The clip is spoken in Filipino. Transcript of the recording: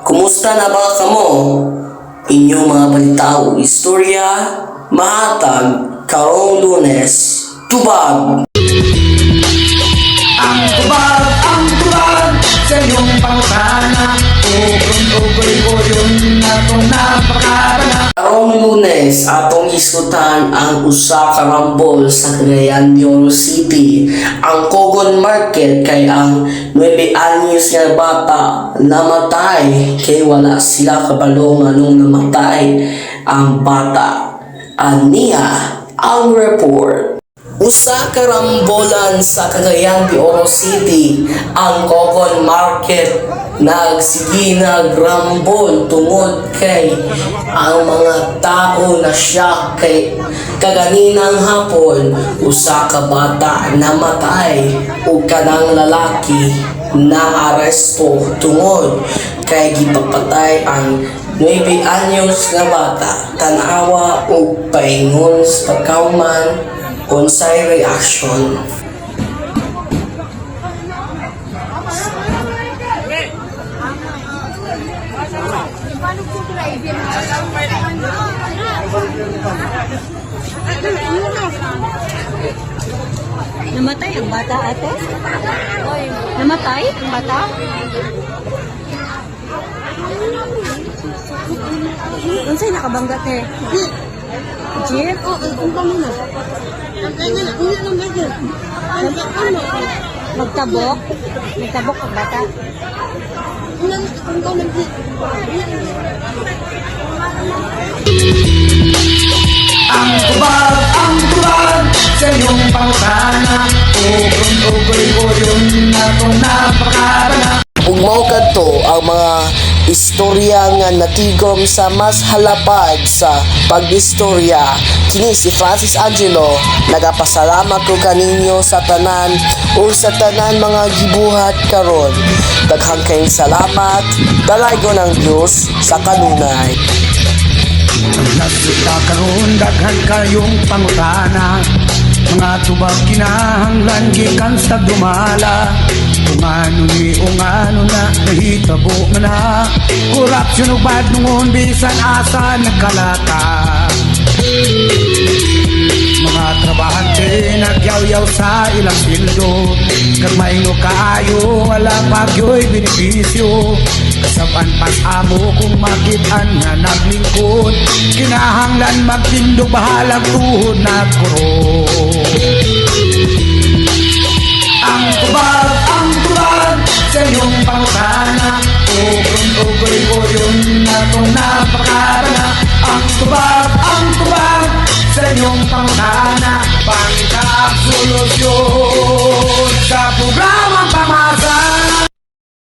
Kumusta na ba kamo? Inyong mga balita o istorya, mahatag karong Lunes, tubag! Ang tubag sa iyong pangutana, ugoy ko yun na kung napakarana. Karong Lunes, atong isutan ang usa ka rambol sa Cagayan de Oro City. Ang Cogon Market kay ang 9 anyos nga bata namatay kay wala sila kabalo nga nung namatay ang bata. Aniya ang report. Usa ka rambolan sa Cagayan de Oro City, ang Cogon Market nagsige nagrambol tungod kay ang mga tao na siya kay kaganinang hapon usa ka bata namatay ug kanang lalaki na aresto tungod kay gipapatay ang 9 anyos nga bata. Tanawa ug paingon sa pagkauman unsay reaction. Namatay ang bata, ate? Namatay ang bata? Unsay nakabangga, te? Jeep? Ang kami na. Magtabok? Magtabok ang bata? Ang tubag sa iyong pangutana, ugoy ko yun na kung napakarana. Ug mao kadto ang mga istorya nga natigom sa mas halapad sa pag-istorya. Kini si Francis Angelo, nagapasalamat ko kaninyo sa tanan o sa tanan mga gibuhat karon. Daghang kayong salamat, dalaygo ng Dios sa kanunay. Nasita karon daghan kayong pangutana, mga tubag kinahanglan gikan sa dumala. Kung ano ni ung ano na nahitabo man na, korupsyon ug bad nungon bisan asa nagkalata. Mga trabahante nagyaw-yaw sa ilang sildo, kagmay no kaayo wala pagyoy benepisyo. Kasaban pas amo kung makitaan nga naglingkod, kinahanglan magtindog bahalag tuhod na kuro. Ang tubag sa iyong pangutana, ugoy ko yun na kung napakarana. Ang tubag sa iyong pangutana, pangitaak solusyon sa programa.